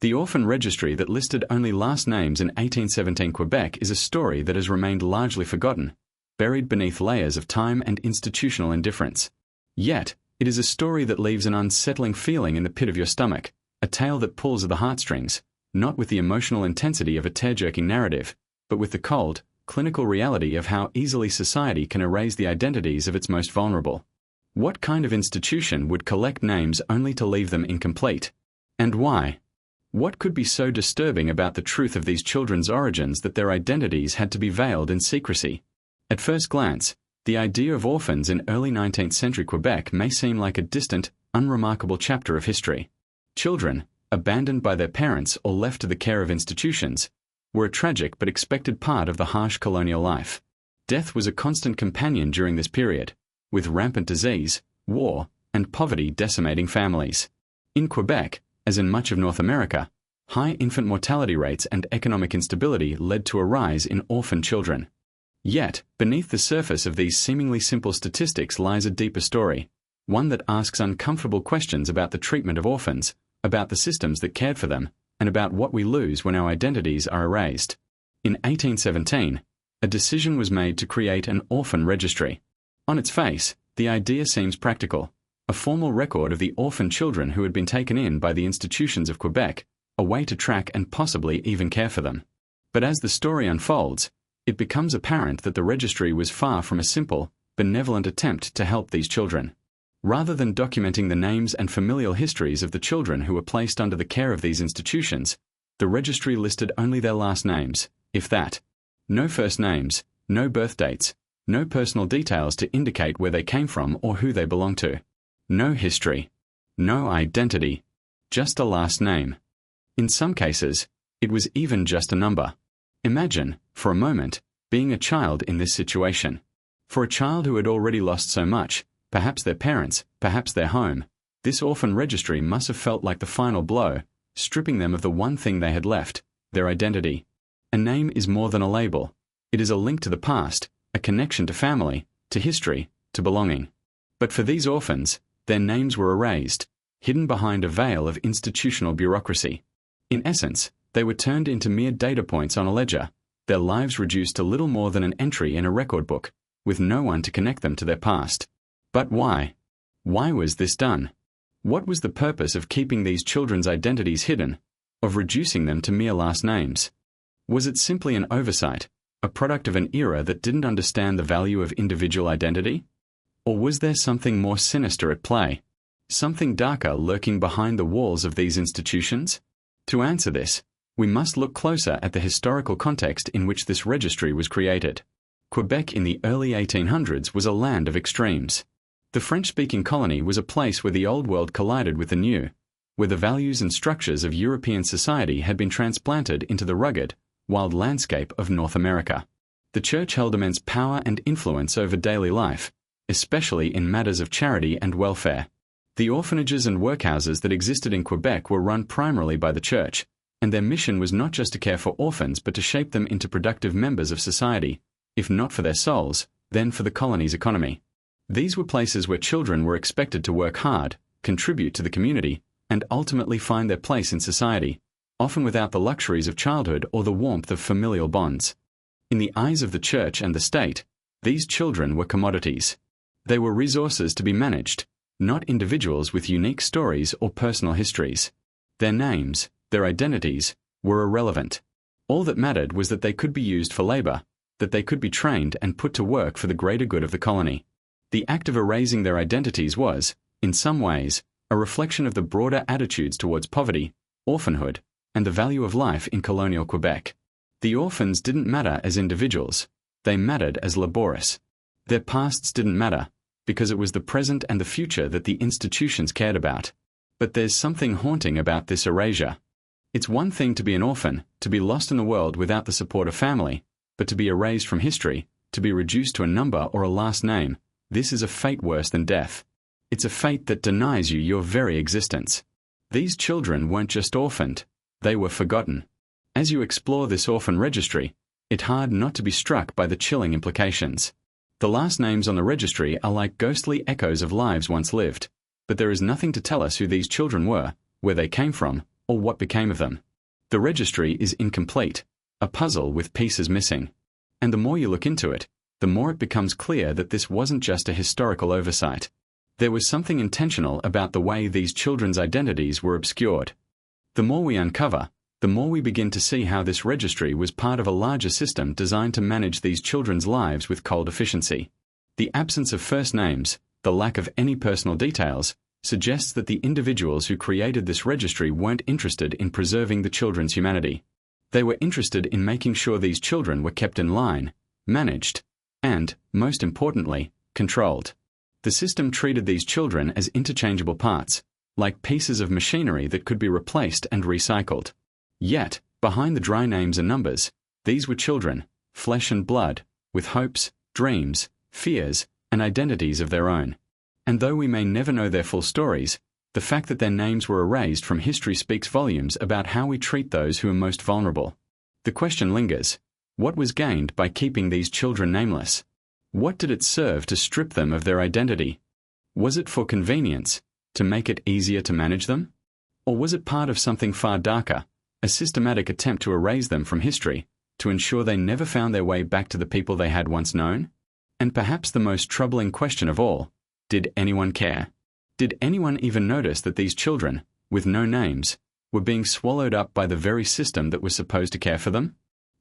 The Orphan Registry that listed only last names in 1817 Quebec is a story that has remained largely forgotten, buried beneath layers of time and institutional indifference. Yet, it is a story that leaves an unsettling feeling in the pit of your stomach, a tale that pulls at the heartstrings, not with the emotional intensity of a tear-jerking narrative, but with the cold, clinical reality of how easily society can erase the identities of its most vulnerable. What kind of institution would collect names only to leave them incomplete? And why? What could be so disturbing about the truth of these children's origins that their identities had to be veiled in secrecy? At first glance, the idea of orphans in early 19th century Quebec may seem like a distant, unremarkable chapter of history. Children, abandoned by their parents or left to the care of institutions, were a tragic but expected part of the harsh colonial life. Death was a constant companion during this period, with rampant disease, war, and poverty decimating families. In Quebec, as in much of North America, high infant mortality rates and economic instability led to a rise in orphan children. Yet, beneath the surface of these seemingly simple statistics lies a deeper story, one that asks uncomfortable questions about the treatment of orphans, about the systems that cared for them, and about what we lose when our identities are erased. In 1817, a decision was made to create an orphan registry. On its face, the idea seems practical, a formal record of the orphan children who had been taken in by the institutions of Quebec, a way to track and possibly even care for them. But as the story unfolds, it becomes apparent that the registry was far from a simple, benevolent attempt to help these children. Rather than documenting the names and familial histories of the children who were placed under the care of these institutions, the registry listed only their last names, if that. No first names, no birth dates, no personal details to indicate where they came from or who they belonged to. No history. No identity. Just a last name. In some cases, it was even just a number. Imagine, for a moment, being a child in this situation. For a child who had already lost so much, perhaps their parents, perhaps their home, this orphan registry must have felt like the final blow, stripping them of the one thing they had left, their identity. A name is more than a label. It is a link to the past, a connection to family, to history, to belonging. But for these orphans, their names were erased, hidden behind a veil of institutional bureaucracy. In essence, they were turned into mere data points on a ledger, their lives reduced to little more than an entry in a record book, with no one to connect them to their past. But why? Why was this done? What was the purpose of keeping these children's identities hidden, of reducing them to mere last names? Was it simply an oversight, a product of an era that didn't understand the value of individual identity? Or was there something more sinister at play? Something darker lurking behind the walls of these institutions? To answer this, we must look closer at the historical context in which this registry was created. Quebec in the early 1800s was a land of extremes. The French-speaking colony was a place where the old world collided with the new, where the values and structures of European society had been transplanted into the rugged, wild landscape of North America. The church held immense power and influence over daily life, especially in matters of charity and welfare. The orphanages and workhouses that existed in Quebec were run primarily by the church, and their mission was not just to care for orphans but to shape them into productive members of society, if not for their souls, then for the colony's economy. These were places where children were expected to work hard, contribute to the community, and ultimately find their place in society, often without the luxuries of childhood or the warmth of familial bonds. In the eyes of the church and the state, these children were commodities. They were resources to be managed, not individuals with unique stories or personal histories. Their names, their identities, were irrelevant. All that mattered was that they could be used for labor, that they could be trained and put to work for the greater good of the colony. The act of erasing their identities was, in some ways, a reflection of the broader attitudes towards poverty, orphanhood, and the value of life in colonial Quebec. The orphans didn't matter as individuals, they mattered as laboris. Their pasts didn't matter, because it was the present and the future that the institutions cared about. But there's something haunting about this erasure. It's one thing to be an orphan, to be lost in the world without the support of family, but to be erased from history, to be reduced to a number or a last name, this is a fate worse than death. It's a fate that denies you your very existence. These children weren't just orphaned, they were forgotten. As you explore this orphan registry, it's hard not to be struck by the chilling implications. The last names on the registry are like ghostly echoes of lives once lived, but there is nothing to tell us who these children were, where they came from, or what became of them. The registry is incomplete, a puzzle with pieces missing. And the more you look into it, the more it becomes clear that this wasn't just a historical oversight. There was something intentional about the way these children's identities were obscured. The more we uncover, the more we begin to see how this registry was part of a larger system designed to manage these children's lives with cold efficiency. The absence of first names, the lack of any personal details, suggests that the individuals who created this registry weren't interested in preserving the children's humanity. They were interested in making sure these children were kept in line, managed, and, most importantly, controlled. The system treated these children as interchangeable parts, like pieces of machinery that could be replaced and recycled. Yet, behind the dry names and numbers, these were children, flesh and blood, with hopes, dreams, fears, and identities of their own. And though we may never know their full stories, the fact that their names were erased from history speaks volumes about how we treat those who are most vulnerable. The question lingers: what was gained by keeping these children nameless? What did it serve to strip them of their identity? Was it for convenience, to make it easier to manage them? Or was it part of something far darker, a systematic attempt to erase them from history, to ensure they never found their way back to the people they had once known? And perhaps the most troubling question of all, did anyone care? Did anyone even notice that these children, with no names, were being swallowed up by the very system that was supposed to care for them?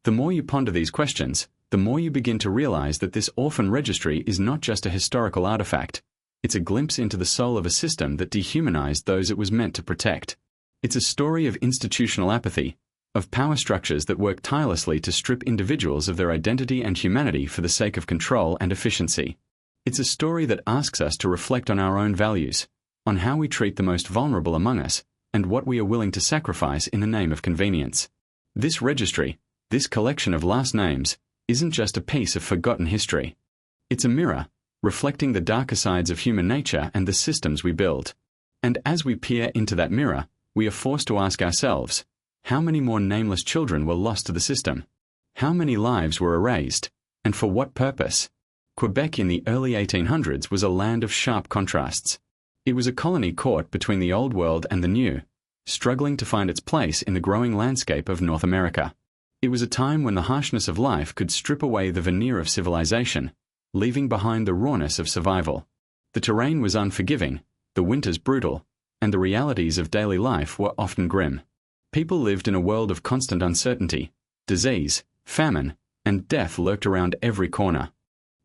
The more you ponder these questions, the more you begin to realize that this orphan registry is not just a historical artifact. It's a glimpse into the soul of a system that dehumanized those it was meant to protect. It's a story of institutional apathy, of power structures that work tirelessly to strip individuals of their identity and humanity for the sake of control and efficiency. It's a story that asks us to reflect on our own values, on how we treat the most vulnerable among us, and what we are willing to sacrifice in the name of convenience. This registry, this collection of last names, isn't just a piece of forgotten history. It's a mirror, reflecting the darker sides of human nature and the systems we build. And as we peer into that mirror, we are forced to ask ourselves, how many more nameless children were lost to the system? How many lives were erased? And for what purpose? Quebec in the early 1800s was a land of sharp contrasts. It was a colony caught between the old world and the new, struggling to find its place in the growing landscape of North America. It was a time when the harshness of life could strip away the veneer of civilization, leaving behind the rawness of survival. The terrain was unforgiving, the winters brutal, and the realities of daily life were often grim. People lived in a world of constant uncertainty. Disease, famine, and death lurked around every corner.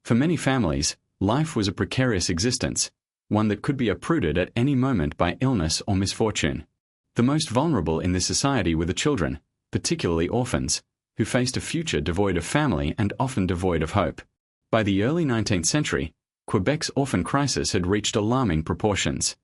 For many families, life was a precarious existence, one that could be uprooted at any moment by illness or misfortune. The most vulnerable in this society were the children, particularly orphans, who faced a future devoid of family and often devoid of hope. By the early 19th century, Quebec's orphan crisis had reached alarming proportions.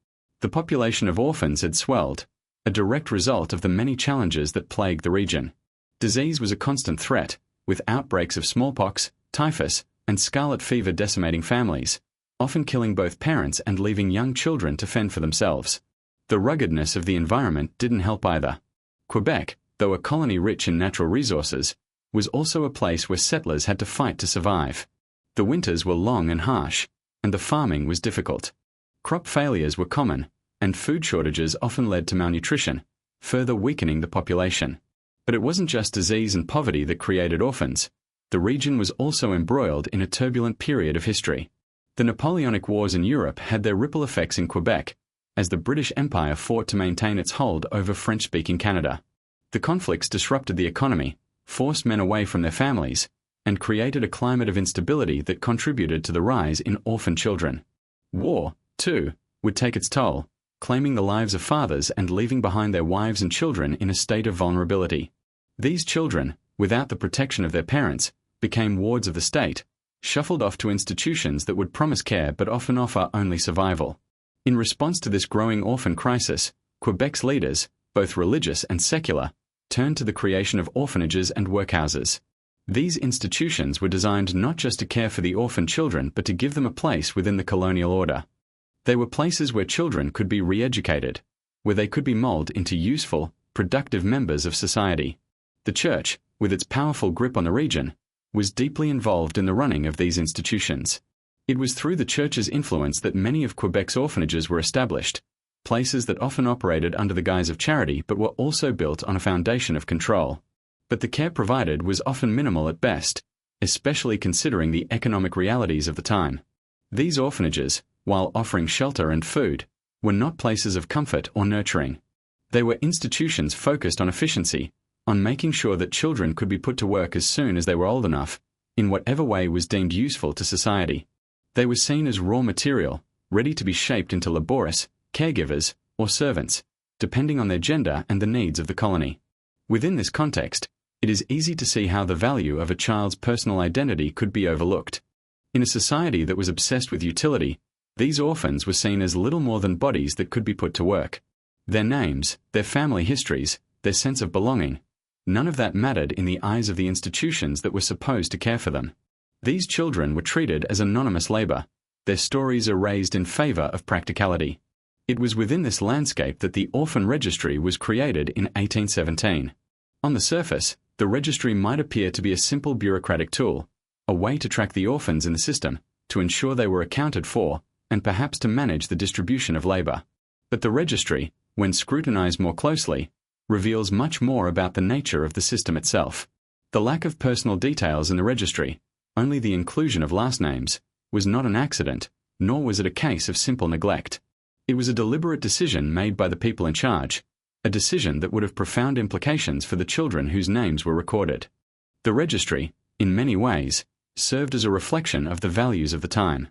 The population of orphans had swelled, a direct result of the many challenges that plagued the region. Disease was a constant threat, with outbreaks of smallpox, typhus, and scarlet fever decimating families, often killing both parents and leaving young children to fend for themselves. The ruggedness of the environment didn't help either. Quebec, though a colony rich in natural resources, was also a place where settlers had to fight to survive. The winters were long and harsh, and the farming was difficult. Crop failures were common, and food shortages often led to malnutrition, further weakening the population. But it wasn't just disease and poverty that created orphans. The region was also embroiled in a turbulent period of history. The Napoleonic Wars in Europe had their ripple effects in Quebec, as the British Empire fought to maintain its hold over French-speaking Canada. The conflicts disrupted the economy, forced men away from their families, and created a climate of instability that contributed to the rise in orphan children. War, too, would take its toll, claiming the lives of fathers and leaving behind their wives and children in a state of vulnerability. These children, without the protection of their parents, became wards of the state, shuffled off to institutions that would promise care but often offer only survival. In response to this growing orphan crisis, Quebec's leaders, both religious and secular, turned to the creation of orphanages and workhouses. These institutions were designed not just to care for the orphan children but to give them a place within the colonial order. They were places where children could be re-educated, where they could be molded into useful, productive members of society. The Church, with its powerful grip on the region, was deeply involved in the running of these institutions. It was through the Church's influence that many of Quebec's orphanages were established, places that often operated under the guise of charity but were also built on a foundation of control. But the care provided was often minimal at best, especially considering the economic realities of the time. These orphanages, while offering shelter and food, were not places of comfort or nurturing. They were institutions focused on efficiency, on making sure that children could be put to work as soon as they were old enough, in whatever way was deemed useful to society. They were seen as raw material, ready to be shaped into laborious caregivers or servants, depending on their gender and the needs of the colony. Within this context, it is easy to see how the value of a child's personal identity could be overlooked. In a society that was obsessed with utility, these orphans were seen as little more than bodies that could be put to work. Their names, their family histories, their sense of belonging, none of that mattered in the eyes of the institutions that were supposed to care for them. These children were treated as anonymous labor, their stories erased in favor of practicality. It was within this landscape that the Orphan Registry was created in 1817. On the surface, the registry might appear to be a simple bureaucratic tool, a way to track the orphans in the system, to ensure they were accounted for, and perhaps to manage the distribution of labor. But the registry, when scrutinized more closely, reveals much more about the nature of the system itself. The lack of personal details in the registry, only the inclusion of last names, was not an accident, nor was it a case of simple neglect. It was a deliberate decision made by the people in charge, a decision that would have profound implications for the children whose names were recorded. The registry, in many ways, served as a reflection of the values of the time.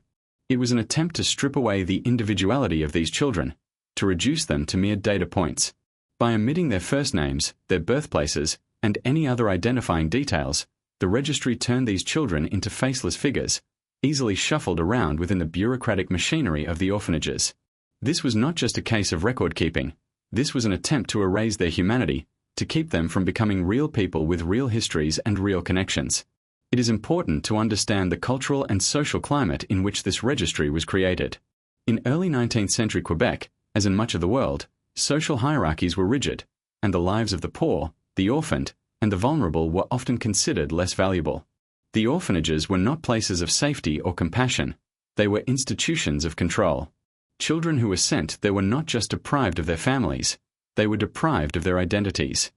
It was an attempt to strip away the individuality of these children, to reduce them to mere data points. By omitting their first names, their birthplaces, and any other identifying details, the registry turned these children into faceless figures, easily shuffled around within the bureaucratic machinery of the orphanages. This was not just a case of record-keeping. This was an attempt to erase their humanity, to keep them from becoming real people with real histories and real connections. It is important to understand the cultural and social climate in which this registry was created. In early 19th century Quebec, as in much of the world, social hierarchies were rigid, and the lives of the poor, the orphaned, and the vulnerable were often considered less valuable. The orphanages were not places of safety or compassion. They were institutions of control. Children who were sent there were not just deprived of their families, they were deprived of their identities.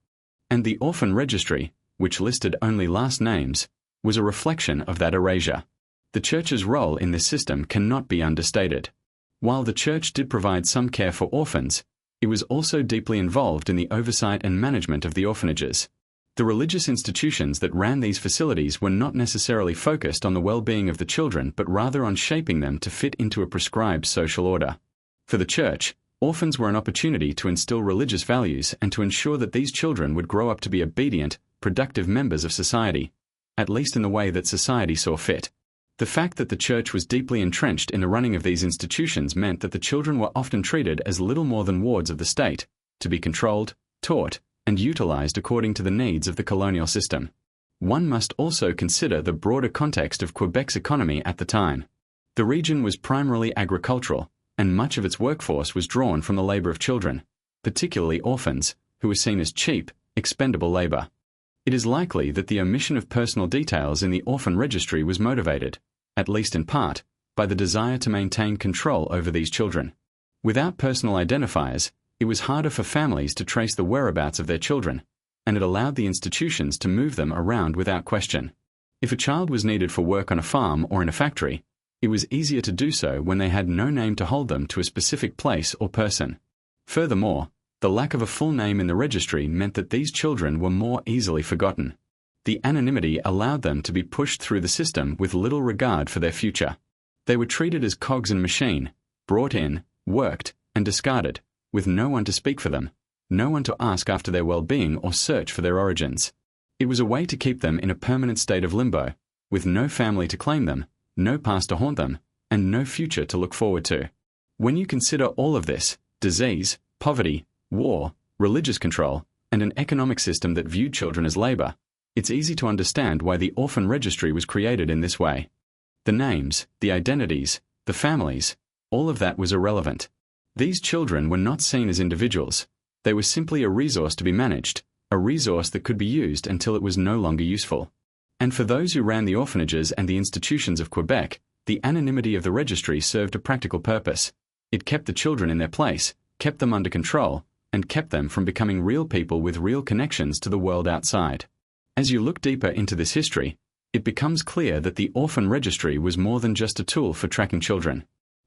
And the Orphan Registry, which listed only last names, was a reflection of that erasure. The Church's role in this system cannot be understated. While the Church did provide some care for orphans, it was also deeply involved in the oversight and management of the orphanages. The religious institutions that ran these facilities were not necessarily focused on the well-being of the children but rather on shaping them to fit into a prescribed social order. For the Church, orphans were an opportunity to instill religious values and to ensure that these children would grow up to be obedient, productive members of society, at least in the way that society saw fit. The fact that the Church was deeply entrenched in the running of these institutions meant that the children were often treated as little more than wards of the state, to be controlled, taught, and utilized according to the needs of the colonial system. One must also consider the broader context of Quebec's economy at the time. The region was primarily agricultural, and much of its workforce was drawn from the labor of children, particularly orphans, who were seen as cheap, expendable labor. It is likely that the omission of personal details in the Orphan Registry was motivated, at least in part, by the desire to maintain control over these children. Without personal identifiers, it was harder for families to trace the whereabouts of their children, and it allowed the institutions to move them around without question. If a child was needed for work on a farm or in a factory, it was easier to do so when they had no name to hold them to a specific place or person. Furthermore, the lack of a full name in the registry meant that these children were more easily forgotten. The anonymity allowed them to be pushed through the system with little regard for their future. They were treated as cogs in a machine, brought in, worked, and discarded, with no one to speak for them, no one to ask after their well-being or search for their origins. It was a way to keep them in a permanent state of limbo, with no family to claim them, no past to haunt them, and no future to look forward to. When you consider all of this, disease, poverty, war, religious control, and an economic system that viewed children as labor, it's easy to understand why the Orphan Registry was created in this way. The names, the identities, the families, all of that was irrelevant. These children were not seen as individuals. They were simply a resource to be managed, a resource that could be used until it was no longer useful. And for those who ran the orphanages and the institutions of Quebec, the anonymity of the registry served a practical purpose. It kept the children in their place, kept them under control, and kept them from becoming real people with real connections to the world outside. As you look deeper into this history, it becomes clear that the Orphan Registry was more than just a tool for tracking children.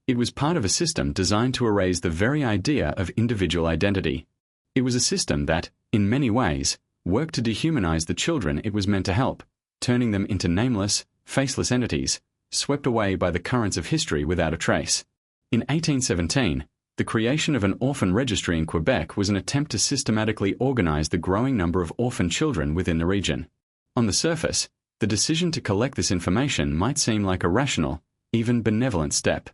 It was part of a system designed to erase the very idea of individual identity. It was a system that, in many ways, worked to dehumanize the children it was meant to help, turning them into nameless, faceless entities, swept away by the currents of history without a trace. In 1817, the creation of an orphan registry in Quebec was an attempt to systematically organize the growing number of orphan children within the region. On the surface, the decision to collect this information might seem like a rational, even benevolent step.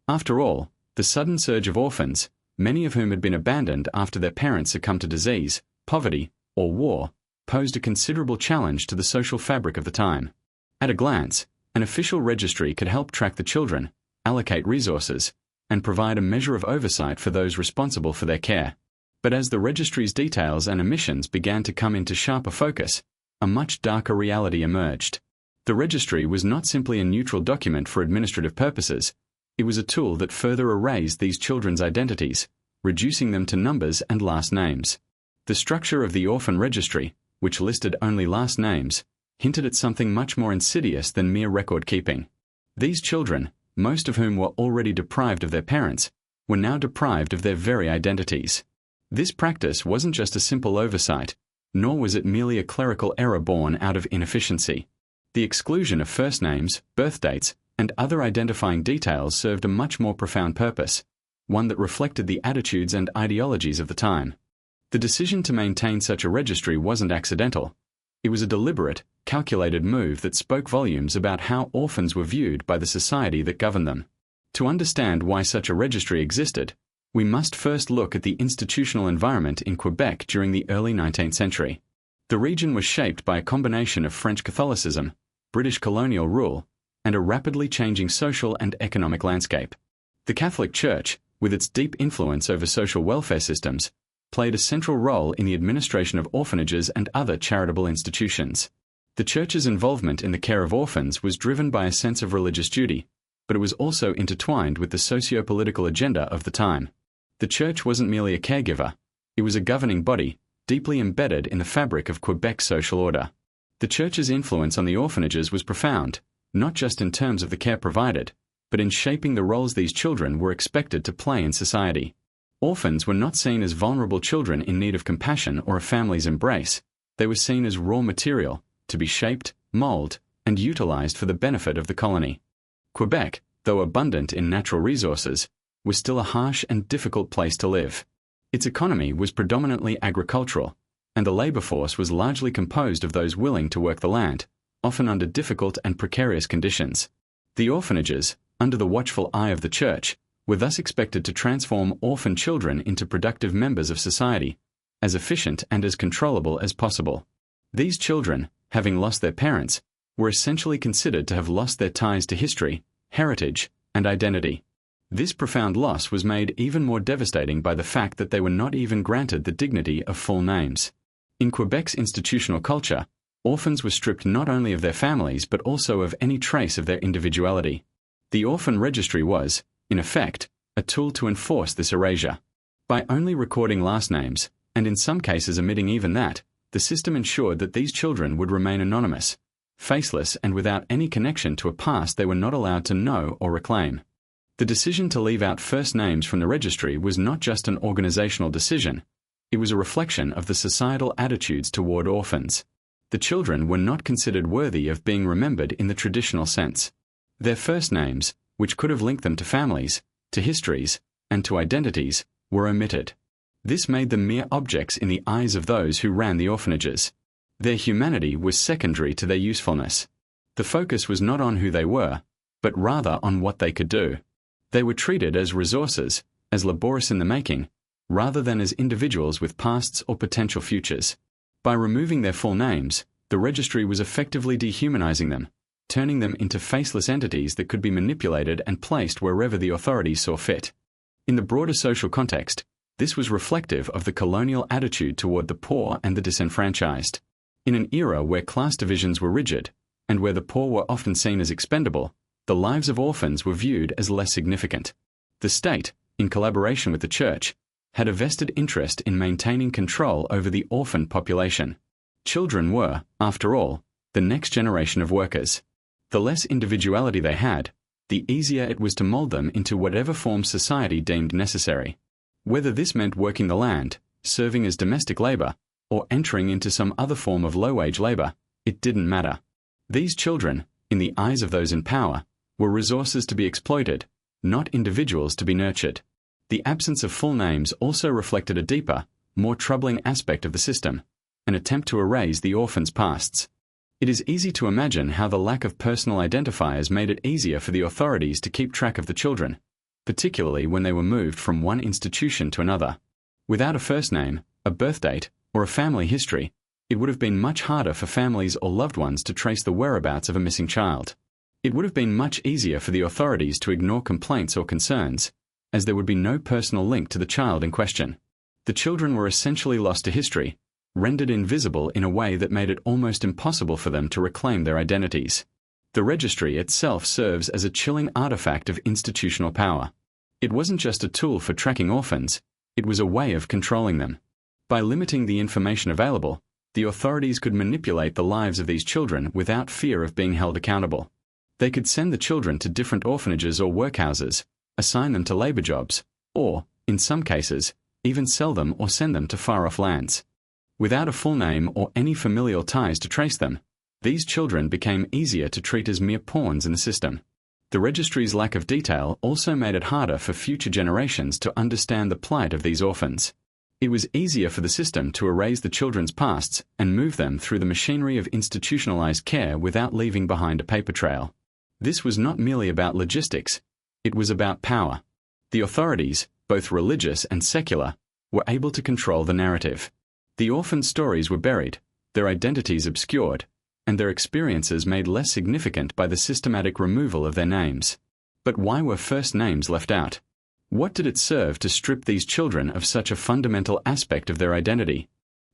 After all, the sudden surge of orphans, many of whom had been abandoned after their parents succumbed to disease, poverty, or war, posed a considerable challenge to the social fabric of the time. At a glance, an official registry could help track the children, allocate resources, and provide a measure of oversight for those responsible for their care. But as the registry's details and omissions began to come into sharper focus, a much darker reality emerged. The registry was not simply a neutral document for administrative purposes. It was a tool that further erased these children's identities, reducing them to numbers and last names. The structure of the Orphan Registry, which listed only last names, hinted at something much more insidious than mere record-keeping. These children, most of whom were already deprived of their parents, were now deprived of their very identities. This practice wasn't just a simple oversight, nor was it merely a clerical error born out of inefficiency. The exclusion of first names, birth dates, and other identifying details served a much more profound purpose, one that reflected the attitudes and ideologies of the time. The decision to maintain such a registry wasn't accidental. It was a deliberate, calculated move that spoke volumes about how orphans were viewed by the society that governed them. To understand why such a registry existed, we must first look at the institutional environment in Quebec during the early 19th century. The region was shaped by a combination of French Catholicism, British colonial rule, and a rapidly changing social and economic landscape. The Catholic Church, with its deep influence over social welfare systems, played a central role in the administration of orphanages and other charitable institutions. The Church's involvement in the care of orphans was driven by a sense of religious duty, but it was also intertwined with the socio-political agenda of the time. The Church wasn't merely a caregiver, it was a governing body, deeply embedded in the fabric of Quebec's social order. The Church's influence on the orphanages was profound, not just in terms of the care provided, but in shaping the roles these children were expected to play in society. Orphans were not seen as vulnerable children in need of compassion or a family's embrace. They were seen as raw material, to be shaped, molded, and utilized for the benefit of the colony. Quebec, though abundant in natural resources, was still a harsh and difficult place to live. Its economy was predominantly agricultural, and the labor force was largely composed of those willing to work the land, often under difficult and precarious conditions. The orphanages, under the watchful eye of the Church, were thus expected to transform orphan children into productive members of society, as efficient and as controllable as possible. These children, having lost their parents, were essentially considered to have lost their ties to history, heritage, and identity. This profound loss was made even more devastating by the fact that they were not even granted the dignity of full names. In Quebec's institutional culture, orphans were stripped not only of their families but also of any trace of their individuality. The Orphan Registry was, in effect, a tool to enforce this erasure. By only recording last names, and in some cases omitting even that, the system ensured that these children would remain anonymous, faceless, and without any connection to a past they were not allowed to know or reclaim. The decision to leave out first names from the registry was not just an organizational decision, it was a reflection of the societal attitudes toward orphans. The children were not considered worthy of being remembered in the traditional sense. Their first names, which could have linked them to families, to histories, and to identities, were omitted. This made them mere objects in the eyes of those who ran the orphanages. Their humanity was secondary to their usefulness. The focus was not on who they were, but rather on what they could do. They were treated as resources, as laborious in the making, rather than as individuals with pasts or potential futures. By removing their full names, the registry was effectively dehumanizing them, turning them into faceless entities that could be manipulated and placed wherever the authorities saw fit. In the broader social context, this was reflective of the colonial attitude toward the poor and the disenfranchised. In an era where class divisions were rigid, and where the poor were often seen as expendable, the lives of orphans were viewed as less significant. The state, in collaboration with the Church, had a vested interest in maintaining control over the orphan population. Children were, after all, the next generation of workers. The less individuality they had, the easier it was to mold them into whatever form society deemed necessary. Whether this meant working the land, serving as domestic labor, or entering into some other form of low-wage labor, it didn't matter. These children, in the eyes of those in power, were resources to be exploited, not individuals to be nurtured. The absence of full names also reflected a deeper, more troubling aspect of the system, an attempt to erase the orphans' pasts. It is easy to imagine how the lack of personal identifiers made it easier for the authorities to keep track of the children, particularly when they were moved from one institution to another. Without a first name, a birth date, or a family history, it would have been much harder for families or loved ones to trace the whereabouts of a missing child. It would have been much easier for the authorities to ignore complaints or concerns, as there would be no personal link to the child in question. The children were essentially lost to history, rendered invisible in a way that made it almost impossible for them to reclaim their identities. The registry itself serves as a chilling artifact of institutional power. It wasn't just a tool for tracking orphans, it was a way of controlling them. By limiting the information available, the authorities could manipulate the lives of these children without fear of being held accountable. They could send the children to different orphanages or workhouses, assign them to labor jobs, or, in some cases, even sell them or send them to far-off lands. Without a full name or any familial ties to trace them, these children became easier to treat as mere pawns in the system. The registry's lack of detail also made it harder for future generations to understand the plight of these orphans. It was easier for the system to erase the children's pasts and move them through the machinery of institutionalized care without leaving behind a paper trail. This was not merely about logistics, it was about power. The authorities, both religious and secular, were able to control the narrative. The orphans' stories were buried, their identities obscured, and their experiences made less significant by the systematic removal of their names. But why were first names left out? What did it serve to strip these children of such a fundamental aspect of their identity?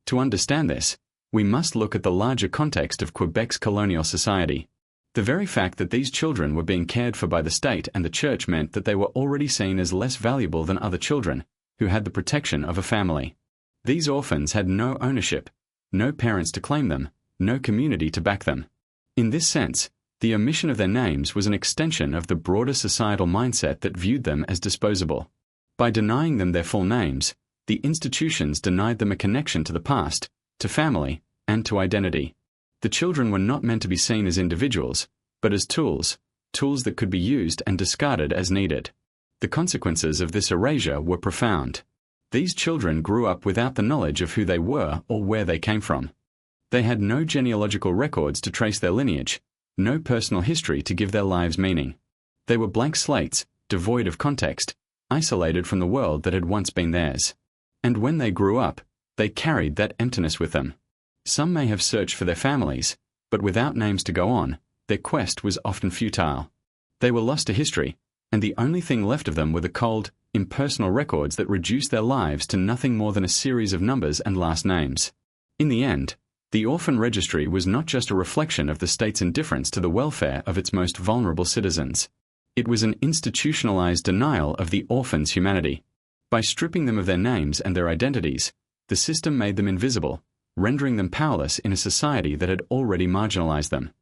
To understand this, we must look at the larger context of Quebec's colonial society. The very fact that these children were being cared for by the state and the church meant that they were already seen as less valuable than other children, who had the protection of a family. These orphans had no ownership, no parents to claim them, no community to back them. In this sense, the omission of their names was an extension of the broader societal mindset that viewed them as disposable. By denying them their full names, the institutions denied them a connection to the past, to family, and to identity. The children were not meant to be seen as individuals, but as tools that could be used and discarded as needed. The consequences of this erasure were profound. These children grew up without the knowledge of who they were or where they came from. They had no genealogical records to trace their lineage, no personal history to give their lives meaning. They were blank slates, devoid of context, isolated from the world that had once been theirs. And when they grew up, they carried that emptiness with them. Some may have searched for their families, but without names to go on, their quest was often futile. They were lost to history, and the only thing left of them were the cold, impersonal records that reduced their lives to nothing more than a series of numbers and last names. In the end, the Orphan Registry was not just a reflection of the state's indifference to the welfare of its most vulnerable citizens. It was an institutionalized denial of the orphans' humanity. By stripping them of their names and their identities, the system made them invisible, rendering them powerless in a society that had already marginalized them.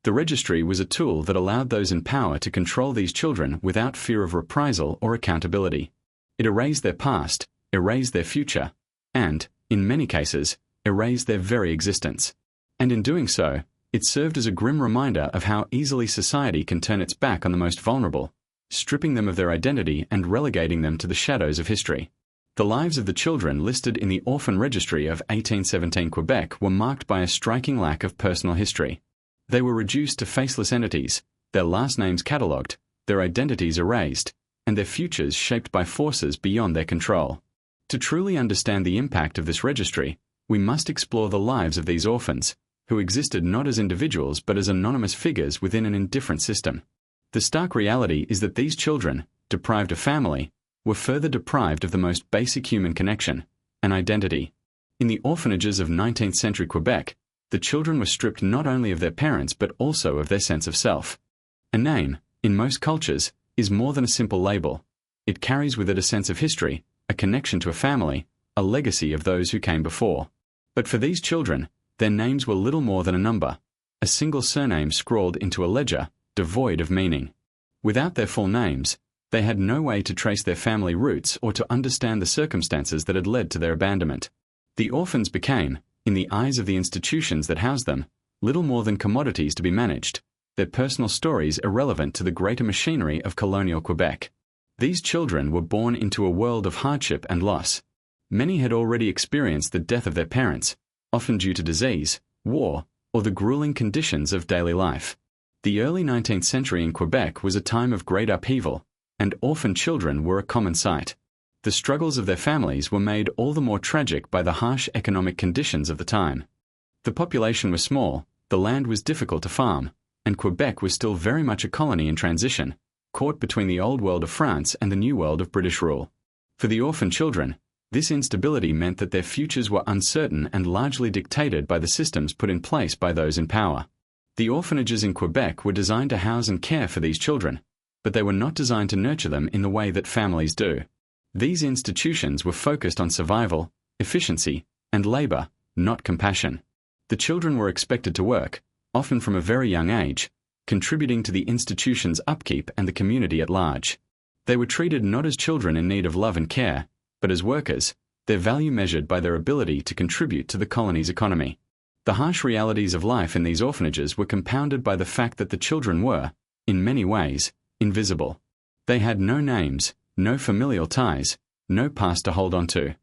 The registry was a tool that allowed those in power to control these children without fear of reprisal or accountability. It erased their past, erased their future, and, in many cases, erased their very existence. And in doing so, it served as a grim reminder of how easily society can turn its back on the most vulnerable, stripping them of their identity and relegating them to the shadows of history. The lives of the children listed in the Orphan Registry of 1817 Quebec were marked by a striking lack of personal history. They were reduced to faceless entities, their last names catalogued, their identities erased, and their futures shaped by forces beyond their control. To truly understand the impact of this registry, we must explore the lives of these orphans, who existed not as individuals but as anonymous figures within an indifferent system. The stark reality is that these children, deprived of family, were further deprived of the most basic human connection, an identity. In the orphanages of 19th century Quebec, the children were stripped not only of their parents but also of their sense of self. A name, in most cultures, is more than a simple label. It carries with it a sense of history, a connection to a family, a legacy of those who came before. But for these children, their names were little more than a number, a single surname scrawled into a ledger, devoid of meaning. Without their full names, they had no way to trace their family roots or to understand the circumstances that had led to their abandonment. The orphans became, in the eyes of the institutions that housed them, little more than commodities to be managed, their personal stories irrelevant to the greater machinery of colonial Quebec. These children were born into a world of hardship and loss. Many had already experienced the death of their parents, often due to disease, war, or the grueling conditions of daily life. The early 19th century in Quebec was a time of great upheaval, and orphan children were a common sight. The struggles of their families were made all the more tragic by the harsh economic conditions of the time. The population was small, the land was difficult to farm, and Quebec was still very much a colony in transition, caught between the old world of France and the new world of British rule. For the orphan children, this instability meant that their futures were uncertain and largely dictated by the systems put in place by those in power. The orphanages in Quebec were designed to house and care for these children, but they were not designed to nurture them in the way that families do. These institutions were focused on survival, efficiency, and labor, not compassion. The children were expected to work, often from a very young age, contributing to the institution's upkeep and the community at large. They were treated not as children in need of love and care, but as workers, their value measured by their ability to contribute to the colony's economy. The harsh realities of life in these orphanages were compounded by the fact that the children were, in many ways, invisible. They had no names, no familial ties, no past to hold on to.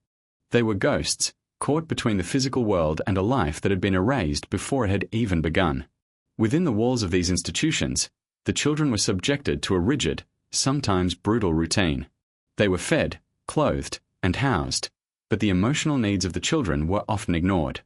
They were ghosts, caught between the physical world and a life that had been erased before it had even begun. Within the walls of these institutions, the children were subjected to a rigid, sometimes brutal routine. They were fed, clothed, and housed, but the emotional needs of the children were often ignored.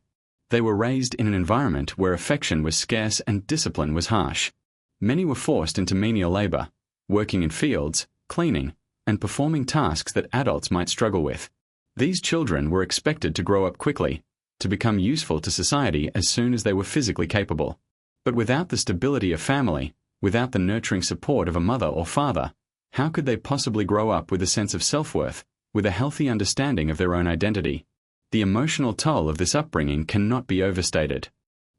They were raised in an environment where affection was scarce and discipline was harsh. Many were forced into menial labor, working in fields, cleaning, and performing tasks that adults might struggle with. These children were expected to grow up quickly, to become useful to society as soon as they were physically capable. But without the stability of family, without the nurturing support of a mother or father, how could they possibly grow up with a sense of self-worth, with a healthy understanding of their own identity? The emotional toll of this upbringing cannot be overstated.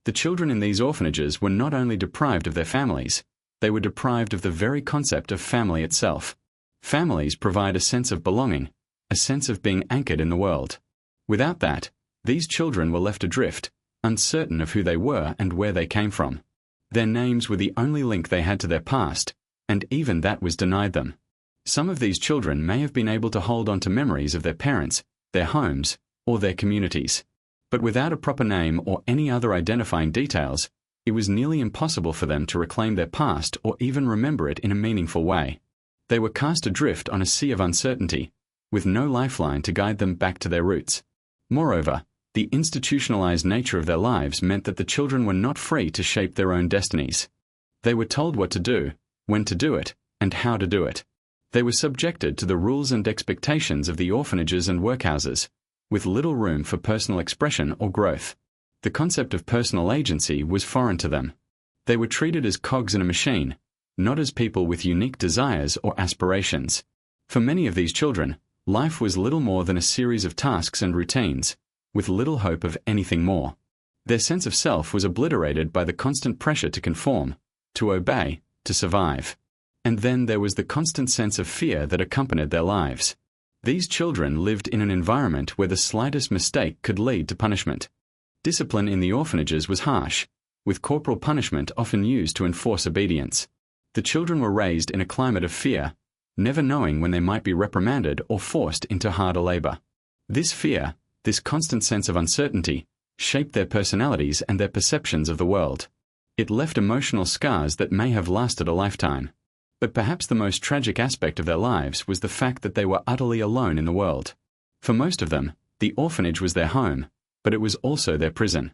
The children in these orphanages were not only deprived of their families, they were deprived of the very concept of family itself. Families provide a sense of belonging, a sense of being anchored in the world. Without that, these children were left adrift, uncertain of who they were and where they came from. Their names were the only link they had to their past, and even that was denied them. Some of these children may have been able to hold on to memories of their parents, their homes, or their communities. But without a proper name or any other identifying details, it was nearly impossible for them to reclaim their past or even remember it in a meaningful way. They were cast adrift on a sea of uncertainty, with no lifeline to guide them back to their roots. Moreover, the institutionalized nature of their lives meant that the children were not free to shape their own destinies. They were told what to do, when to do it, and how to do it. They were subjected to the rules and expectations of the orphanages and workhouses, with little room for personal expression or growth. The concept of personal agency was foreign to them. They were treated as cogs in a machine, not as people with unique desires or aspirations. For many of these children, life was little more than a series of tasks and routines, with little hope of anything more. Their sense of self was obliterated by the constant pressure to conform, to obey, to survive. And then there was the constant sense of fear that accompanied their lives. These children lived in an environment where the slightest mistake could lead to punishment. Discipline in the orphanages was harsh, with corporal punishment often used to enforce obedience. The children were raised in a climate of fear, never knowing when they might be reprimanded or forced into harder labor. This fear, this constant sense of uncertainty, shaped their personalities and their perceptions of the world. It left emotional scars that may have lasted a lifetime. But perhaps the most tragic aspect of their lives was the fact that they were utterly alone in the world. For most of them, the orphanage was their home, but it was also their prison.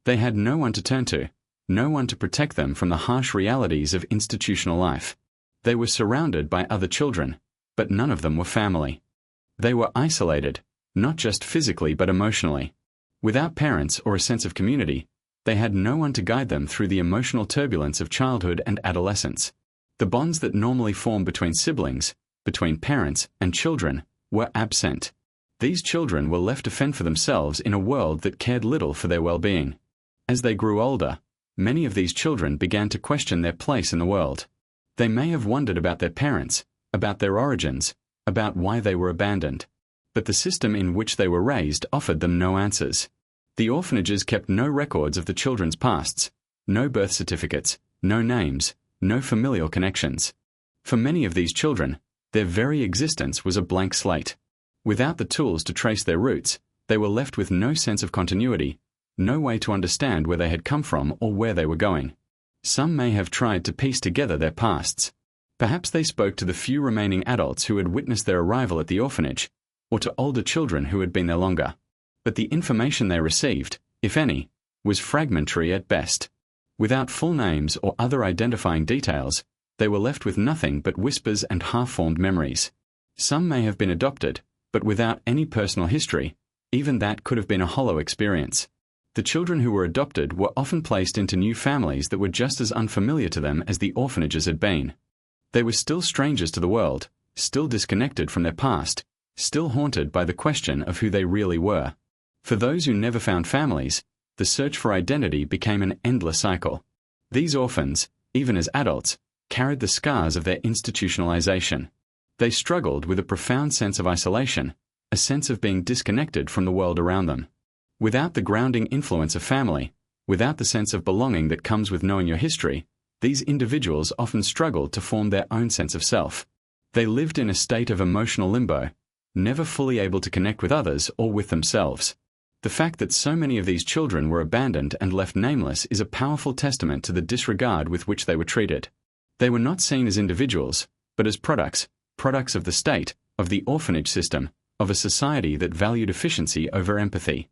They had no one to turn to, no one to protect them from the harsh realities of institutional life. They were surrounded by other children, but none of them were family. They were isolated, not just physically but emotionally. Without parents or a sense of community, they had no one to guide them through the emotional turbulence of childhood and adolescence. The bonds that normally form between siblings, between parents and children, were absent. These children were left to fend for themselves in a world that cared little for their well-being. As they grew older, many of these children began to question their place in the world. They may have wondered about their parents, about their origins, about why they were abandoned. But the system in which they were raised offered them no answers. The orphanages kept no records of the children's pasts, no birth certificates, no names, no familial connections. For many of these children, their very existence was a blank slate. Without the tools to trace their roots, they were left with no sense of continuity, no way to understand where they had come from or where they were going. Some may have tried to piece together their pasts. Perhaps they spoke to the few remaining adults who had witnessed their arrival at the orphanage, or to older children who had been there longer. But the information they received, if any, was fragmentary at best. Without full names or other identifying details, they were left with nothing but whispers and half-formed memories. Some may have been adopted, but without any personal history, even that could have been a hollow experience. The children who were adopted were often placed into new families that were just as unfamiliar to them as the orphanages had been. They were still strangers to the world, still disconnected from their past, still haunted by the question of who they really were. For those who never found families, the search for identity became an endless cycle. These orphans, even as adults, carried the scars of their institutionalization. They struggled with a profound sense of isolation, a sense of being disconnected from the world around them. Without the grounding influence of family, without the sense of belonging that comes with knowing your history, these individuals often struggled to form their own sense of self. They lived in a state of emotional limbo, never fully able to connect with others or with themselves. The fact that so many of these children were abandoned and left nameless is a powerful testament to the disregard with which they were treated. They were not seen as individuals, but as products of the state, of the orphanage system, of a society that valued efficiency over empathy.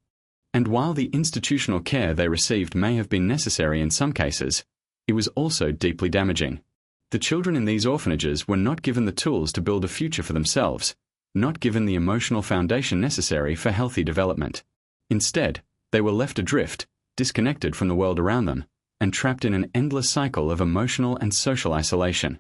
And while the institutional care they received may have been necessary in some cases, it was also deeply damaging. The children in these orphanages were not given the tools to build a future for themselves, not given the emotional foundation necessary for healthy development. Instead, they were left adrift, disconnected from the world around them, and trapped in an endless cycle of emotional and social isolation.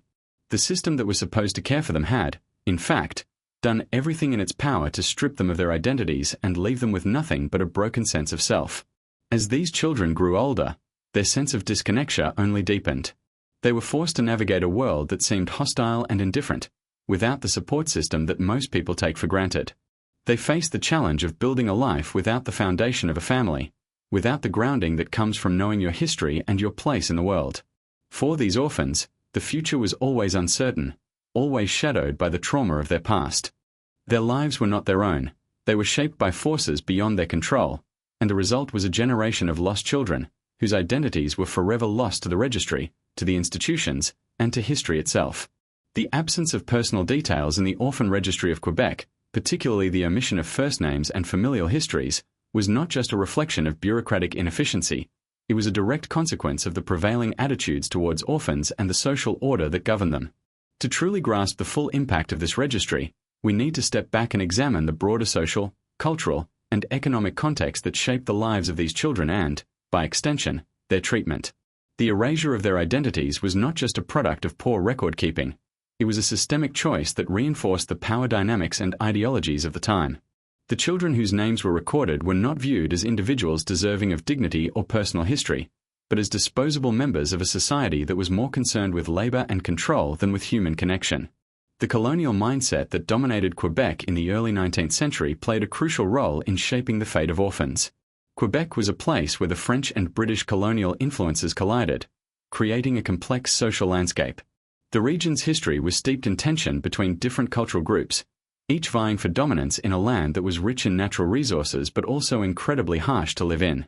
The system that was supposed to care for them had, in fact, done everything in its power to strip them of their identities and leave them with nothing but a broken sense of self. As these children grew older, their sense of disconnection only deepened. They were forced to navigate a world that seemed hostile and indifferent, without the support system that most people take for granted. They faced the challenge of building a life without the foundation of a family, without the grounding that comes from knowing your history and your place in the world. For these orphans, the future was always uncertain, always shadowed by the trauma of their past. Their lives were not their own, they were shaped by forces beyond their control, and the result was a generation of lost children, whose identities were forever lost to the registry, to the institutions, and to history itself. The absence of personal details in the Orphan Registry of Quebec, particularly the omission of first names and familial histories, was not just a reflection of bureaucratic inefficiency, it was a direct consequence of the prevailing attitudes towards orphans and the social order that governed them. To truly grasp the full impact of this registry, we need to step back and examine the broader social, cultural, and economic context that shaped the lives of these children and, by extension, their treatment. The erasure of their identities was not just a product of poor record-keeping, it was a systemic choice that reinforced the power dynamics and ideologies of the time. The children whose names were recorded were not viewed as individuals deserving of dignity or personal history, but as disposable members of a society that was more concerned with labor and control than with human connection. The colonial mindset that dominated Quebec in the early 19th century played a crucial role in shaping the fate of orphans. Quebec was a place where the French and British colonial influences collided, creating a complex social landscape. The region's history was steeped in tension between different cultural groups, each vying for dominance in a land that was rich in natural resources but also incredibly harsh to live in.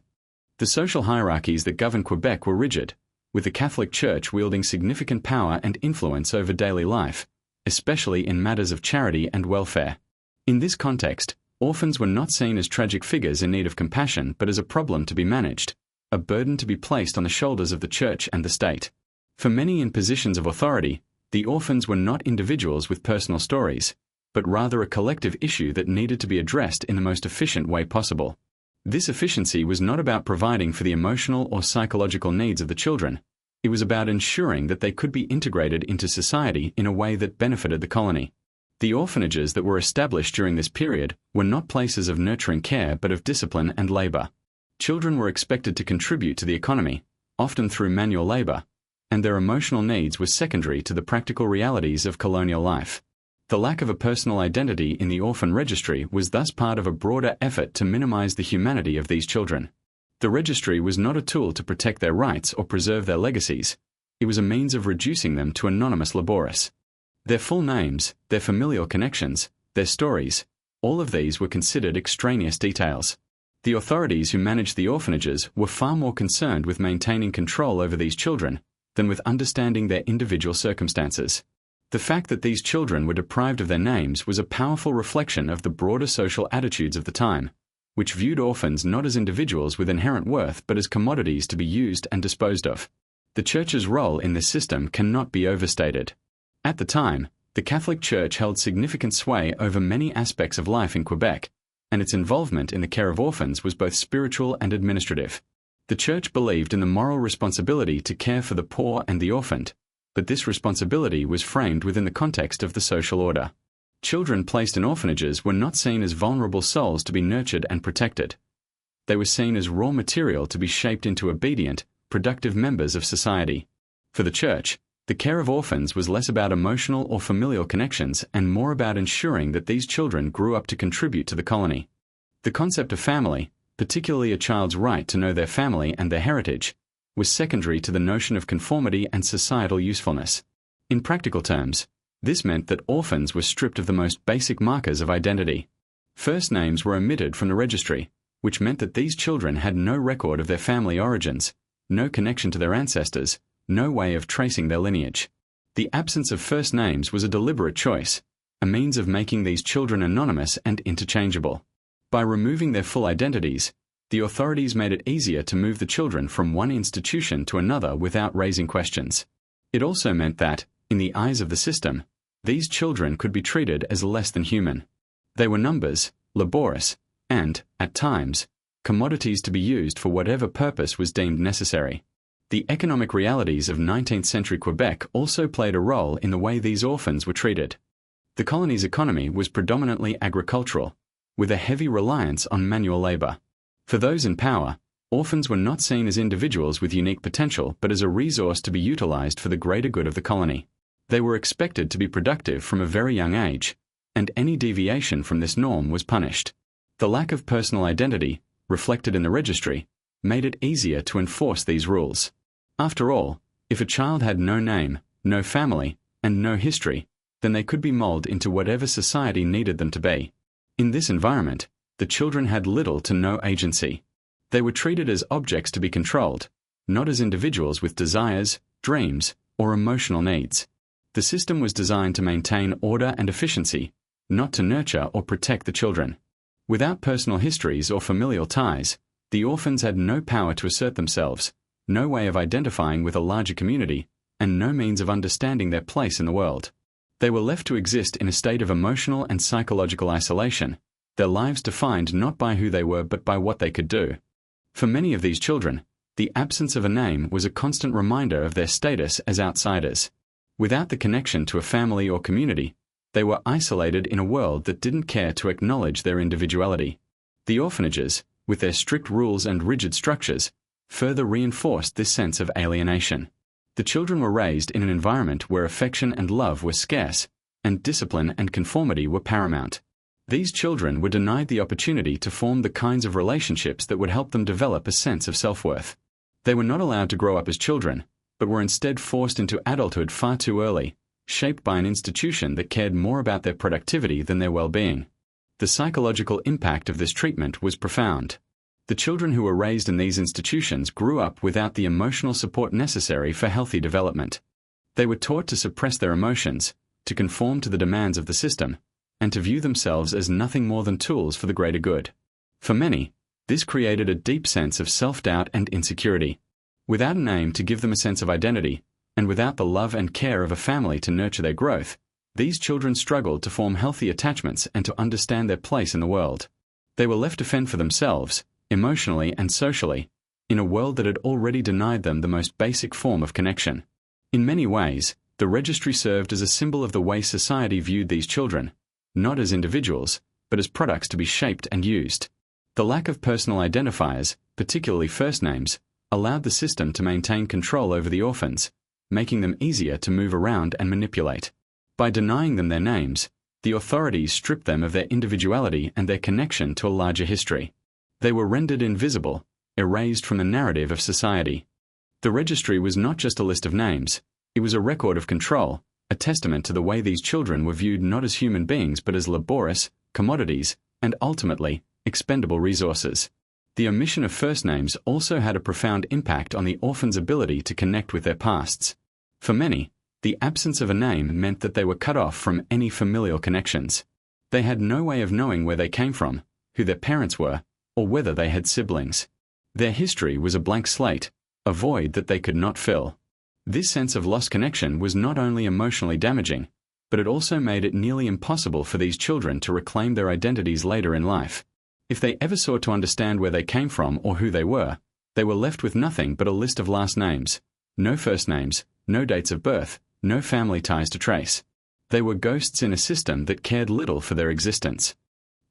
The social hierarchies that governed Quebec were rigid, with the Catholic Church wielding significant power and influence over daily life, especially in matters of charity and welfare. In this context, orphans were not seen as tragic figures in need of compassion but as a problem to be managed, a burden to be placed on the shoulders of the Church and the state. For many in positions of authority, the orphans were not individuals with personal stories, but rather a collective issue that needed to be addressed in the most efficient way possible. This efficiency was not about providing for the emotional or psychological needs of the children. It was about ensuring that they could be integrated into society in a way that benefited the colony. The orphanages that were established during this period were not places of nurturing care but of discipline and labor. Children were expected to contribute to the economy, often through manual labor, and their emotional needs were secondary to the practical realities of colonial life. The lack of a personal identity in the Orphan Registry was thus part of a broader effort to minimize the humanity of these children. The registry was not a tool to protect their rights or preserve their legacies. It was a means of reducing them to anonymous laboris. Their full names, their familial connections, their stories, all of these were considered extraneous details. The authorities who managed the orphanages were far more concerned with maintaining control over these children than with understanding their individual circumstances. The fact that these children were deprived of their names was a powerful reflection of the broader social attitudes of the time, which viewed orphans not as individuals with inherent worth but as commodities to be used and disposed of. The Church's role in this system cannot be overstated. At the time, the Catholic Church held significant sway over many aspects of life in Quebec, and its involvement in the care of orphans was both spiritual and administrative. The Church believed in the moral responsibility to care for the poor and the orphaned, but this responsibility was framed within the context of the social order. Children placed in orphanages were not seen as vulnerable souls to be nurtured and protected. They were seen as raw material to be shaped into obedient, productive members of society. For the Church, the care of orphans was less about emotional or familial connections and more about ensuring that these children grew up to contribute to the colony. The concept of family, particularly a child's right to know their family and their heritage, was secondary to the notion of conformity and societal usefulness. In practical terms, this meant that orphans were stripped of the most basic markers of identity. First names were omitted from the registry, which meant that these children had no record of their family origins, no connection to their ancestors, no way of tracing their lineage. The absence of first names was a deliberate choice, a means of making these children anonymous and interchangeable. By removing their full identities, the authorities made it easier to move the children from one institution to another without raising questions. It also meant that, in the eyes of the system, these children could be treated as less than human. They were numbers, laborious, and, at times, commodities to be used for whatever purpose was deemed necessary. The economic realities of 19th century Quebec also played a role in the way these orphans were treated. The colony's economy was predominantly agricultural, with a heavy reliance on manual labor. For those in power, orphans were not seen as individuals with unique potential but as a resource to be utilized for the greater good of the colony. They were expected to be productive from a very young age, and any deviation from this norm was punished. The lack of personal identity, reflected in the registry, made it easier to enforce these rules. After all, if a child had no name, no family, and no history, then they could be molded into whatever society needed them to be. In this environment, the children had little to no agency. They were treated as objects to be controlled, not as individuals with desires, dreams, or emotional needs. The system was designed to maintain order and efficiency, not to nurture or protect the children. Without personal histories or familial ties, the orphans had no power to assert themselves, no way of identifying with a larger community, and no means of understanding their place in the world. They were left to exist in a state of emotional and psychological isolation, their lives defined not by who they were but by what they could do. For many of these children, the absence of a name was a constant reminder of their status as outsiders. Without the connection to a family or community, they were isolated in a world that didn't care to acknowledge their individuality. The orphanages, with their strict rules and rigid structures, further reinforced this sense of alienation. The children were raised in an environment where affection and love were scarce, and discipline and conformity were paramount. These children were denied the opportunity to form the kinds of relationships that would help them develop a sense of self-worth. They were not allowed to grow up as children, but were instead forced into adulthood far too early, shaped by an institution that cared more about their productivity than their well-being. The psychological impact of this treatment was profound. The children who were raised in these institutions grew up without the emotional support necessary for healthy development. They were taught to suppress their emotions, to conform to the demands of the system, and to view themselves as nothing more than tools for the greater good. For many, this created a deep sense of self-doubt and insecurity. Without a name to give them a sense of identity, and without the love and care of a family to nurture their growth, these children struggled to form healthy attachments and to understand their place in the world. They were left to fend for themselves, emotionally and socially, in a world that had already denied them the most basic form of connection. In many ways, the registry served as a symbol of the way society viewed these children, not as individuals, but as products to be shaped and used. The lack of personal identifiers, particularly first names, allowed the system to maintain control over the orphans, making them easier to move around and manipulate. By denying them their names, the authorities stripped them of their individuality and their connection to a larger history. They were rendered invisible, erased from the narrative of society. The registry was not just a list of names, it was a record of control, a testament to the way these children were viewed not as human beings but as laborious, commodities, and ultimately, expendable resources. The omission of first names also had a profound impact on the orphans' ability to connect with their pasts. For many, the absence of a name meant that they were cut off from any familial connections. They had no way of knowing where they came from, who their parents were, or whether they had siblings. Their history was a blank slate, a void that they could not fill. This sense of lost connection was not only emotionally damaging, but it also made it nearly impossible for these children to reclaim their identities later in life. If they ever sought to understand where they came from or who they were left with nothing but a list of last names, no first names, no dates of birth, no family ties to trace. They were ghosts in a system that cared little for their existence.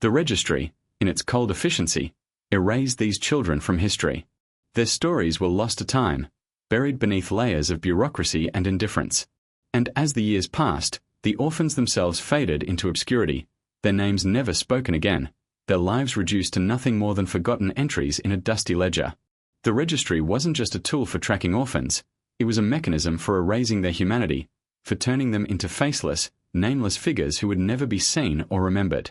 The registry, in its cold efficiency, erased these children from history. Their stories were lost to time, buried beneath layers of bureaucracy and indifference. And as the years passed, the orphans themselves faded into obscurity, their names never spoken again, their lives reduced to nothing more than forgotten entries in a dusty ledger. The registry wasn't just a tool for tracking orphans, it was a mechanism for erasing their humanity, for turning them into faceless, nameless figures who would never be seen or remembered.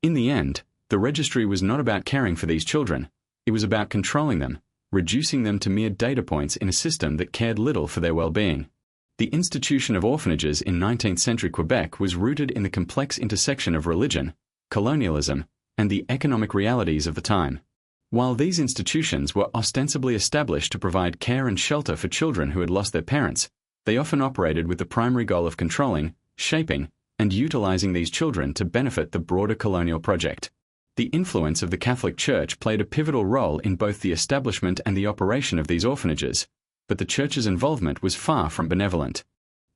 In the end, the registry was not about caring for these children, it was about controlling them, reducing them to mere data points in a system that cared little for their well-being. The institution of orphanages in 19th century Quebec was rooted in the complex intersection of religion, colonialism, and the economic realities of the time. While these institutions were ostensibly established to provide care and shelter for children who had lost their parents, they often operated with the primary goal of controlling, shaping, and utilizing these children to benefit the broader colonial project. The influence of the Catholic Church played a pivotal role in both the establishment and the operation of these orphanages, but the Church's involvement was far from benevolent.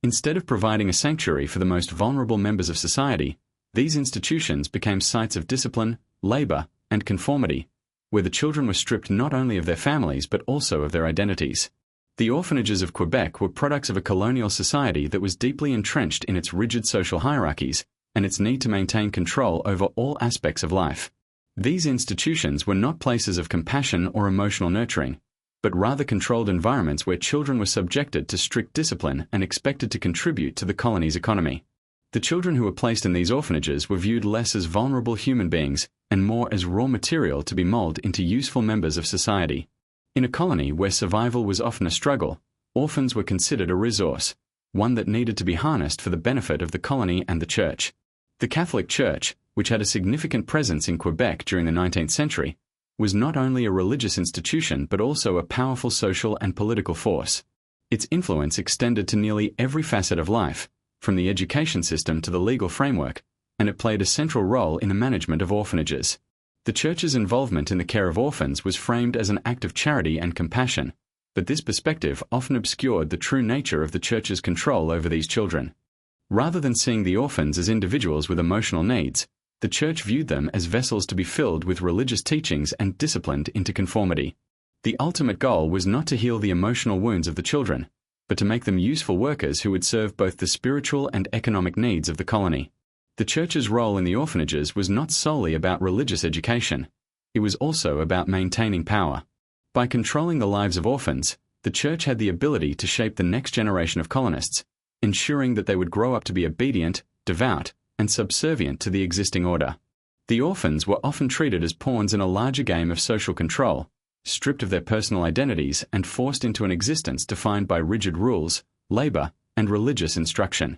Instead of providing a sanctuary for the most vulnerable members of society, these institutions became sites of discipline, labor, and conformity, where the children were stripped not only of their families but also of their identities. The orphanages of Quebec were products of a colonial society that was deeply entrenched in its rigid social hierarchies and its need to maintain control over all aspects of life. These institutions were not places of compassion or emotional nurturing, but rather controlled environments where children were subjected to strict discipline and expected to contribute to the colony's economy. The children who were placed in these orphanages were viewed less as vulnerable human beings and more as raw material to be molded into useful members of society. In a colony where survival was often a struggle, orphans were considered a resource, one that needed to be harnessed for the benefit of the colony and the Church. The Catholic Church, which had a significant presence in Quebec during the 19th century, was not only a religious institution but also a powerful social and political force. Its influence extended to nearly every facet of life, from the education system to the legal framework, and it played a central role in the management of orphanages. The Church's involvement in the care of orphans was framed as an act of charity and compassion, but this perspective often obscured the true nature of the Church's control over these children. Rather than seeing the orphans as individuals with emotional needs, the Church viewed them as vessels to be filled with religious teachings and disciplined into conformity. The ultimate goal was not to heal the emotional wounds of the children, but to make them useful workers who would serve both the spiritual and economic needs of the colony. The Church's role in the orphanages was not solely about religious education. It was also about maintaining power. By controlling the lives of orphans, the Church had the ability to shape the next generation of colonists, ensuring that they would grow up to be obedient, devout, and subservient to the existing order. The orphans were often treated as pawns in a larger game of social control, stripped of their personal identities and forced into an existence defined by rigid rules, labor, and religious instruction.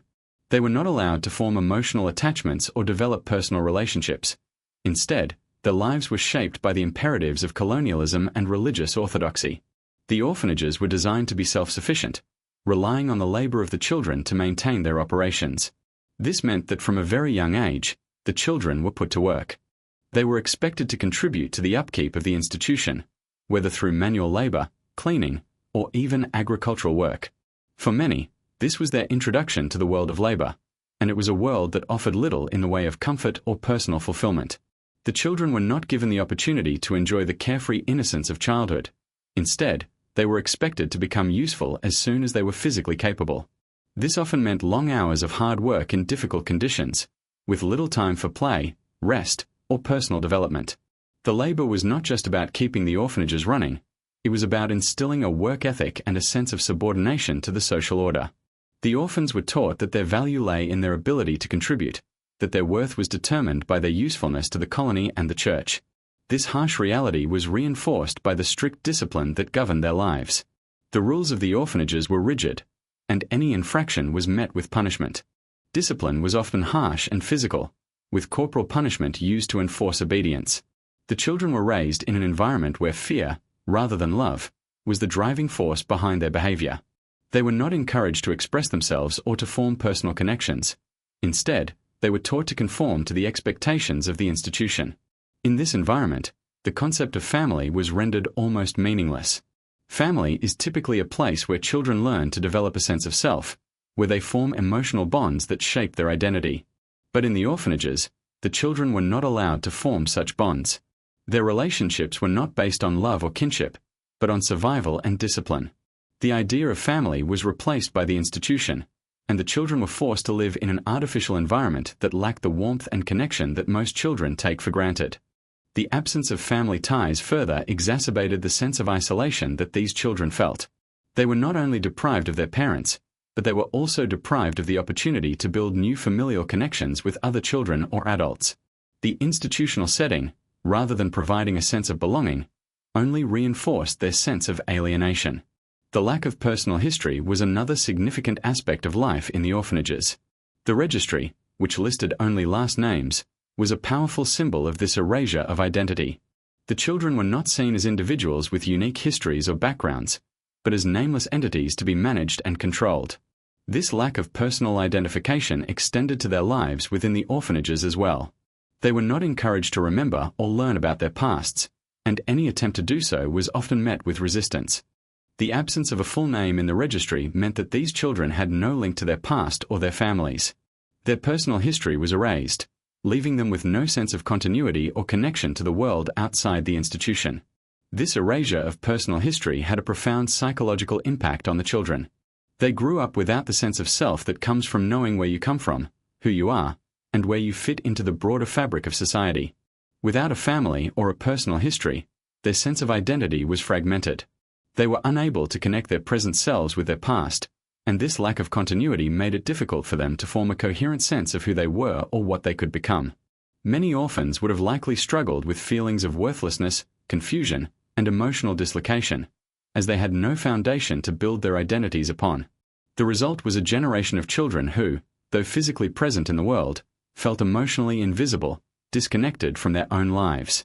They were not allowed to form emotional attachments or develop personal relationships. Instead, their lives were shaped by the imperatives of colonialism and religious orthodoxy. The orphanages were designed to be self-sufficient, relying on the labor of the children to maintain their operations. This meant that from a very young age, the children were put to work. They were expected to contribute to the upkeep of the institution, whether through manual labor, cleaning, or even agricultural work. For many, This was their introduction to the world of labor, and it was a world that offered little in the way of comfort or personal fulfillment. The children were not given the opportunity to enjoy the carefree innocence of childhood. Instead, they were expected to become useful as soon as they were physically capable. This often meant long hours of hard work in difficult conditions, with little time for play, rest, or personal development. The labor was not just about keeping the orphanages running, it was about instilling a work ethic and a sense of subordination to the social order. The orphans were taught that their value lay in their ability to contribute, that their worth was determined by their usefulness to the colony and the church. This harsh reality was reinforced by the strict discipline that governed their lives. The rules of the orphanages were rigid, and any infraction was met with punishment. Discipline was often harsh and physical, with corporal punishment used to enforce obedience. The children were raised in an environment where fear, rather than love, was the driving force behind their behavior. They were not encouraged to express themselves or to form personal connections. Instead, they were taught to conform to the expectations of the institution. In this environment, the concept of family was rendered almost meaningless. Family is typically a place where children learn to develop a sense of self, where they form emotional bonds that shape their identity. But in the orphanages, the children were not allowed to form such bonds. Their relationships were not based on love or kinship, but on survival and discipline. The idea of family was replaced by the institution, and the children were forced to live in an artificial environment that lacked the warmth and connection that most children take for granted. The absence of family ties further exacerbated the sense of isolation that these children felt. They were not only deprived of their parents, but they were also deprived of the opportunity to build new familial connections with other children or adults. The institutional setting, rather than providing a sense of belonging, only reinforced their sense of alienation. The lack of personal history was another significant aspect of life in the orphanages. The registry, which listed only last names, was a powerful symbol of this erasure of identity. The children were not seen as individuals with unique histories or backgrounds, but as nameless entities to be managed and controlled. This lack of personal identification extended to their lives within the orphanages as well. They were not encouraged to remember or learn about their pasts, and any attempt to do so was often met with resistance. The absence of a full name in the registry meant that these children had no link to their past or their families. Their personal history was erased, leaving them with no sense of continuity or connection to the world outside the institution. This erasure of personal history had a profound psychological impact on the children. They grew up without the sense of self that comes from knowing where you come from, who you are, and where you fit into the broader fabric of society. Without a family or a personal history, their sense of identity was fragmented. They were unable to connect their present selves with their past, and this lack of continuity made it difficult for them to form a coherent sense of who they were or what they could become. Many orphans would have likely struggled with feelings of worthlessness, confusion, and emotional dislocation, as they had no foundation to build their identities upon. The result was a generation of children who, though physically present in the world, felt emotionally invisible, disconnected from their own lives.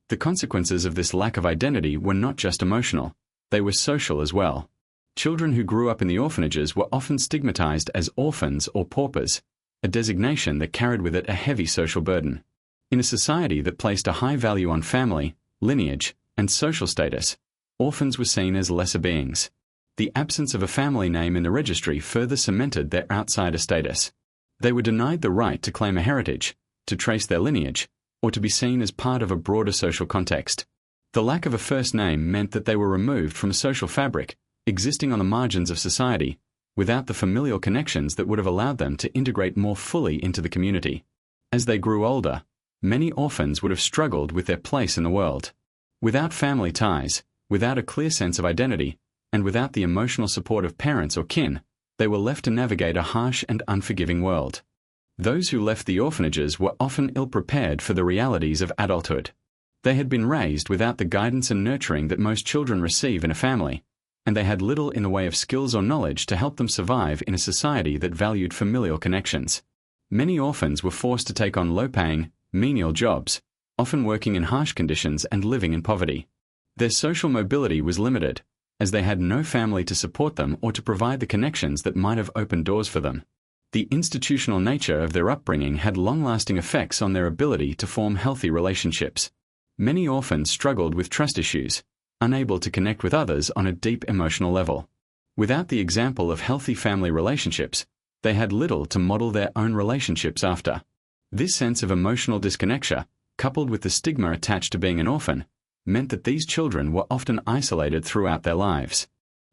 The consequences of this lack of identity were not just emotional, they were social as well. Children who grew up in the orphanages were often stigmatized as orphans or paupers, a designation that carried with it a heavy social burden. In a society that placed a high value on family, lineage, and social status, orphans were seen as lesser beings. The absence of a family name in the registry further cemented their outsider status. They were denied the right to claim a heritage, to trace their lineage, or to be seen as part of a broader social context. The lack of a first name meant that they were removed from a social fabric, existing on the margins of society, without the familial connections that would have allowed them to integrate more fully into the community. As they grew older, many orphans would have struggled with their place in the world. Without family ties, without a clear sense of identity, and without the emotional support of parents or kin, they were left to navigate a harsh and unforgiving world. Those who left the orphanages were often ill-prepared for the realities of adulthood. They had been raised without the guidance and nurturing that most children receive in a family, and they had little in the way of skills or knowledge to help them survive in a society that valued familial connections. Many orphans were forced to take on low-paying, menial jobs, often working in harsh conditions and living in poverty. Their social mobility was limited, as they had no family to support them or to provide the connections that might have opened doors for them. The institutional nature of their upbringing had long-lasting effects on their ability to form healthy relationships. Many orphans struggled with trust issues, unable to connect with others on a deep emotional level. Without the example of healthy family relationships, they had little to model their own relationships after. This sense of emotional disconnection, coupled with the stigma attached to being an orphan, meant that these children were often isolated throughout their lives.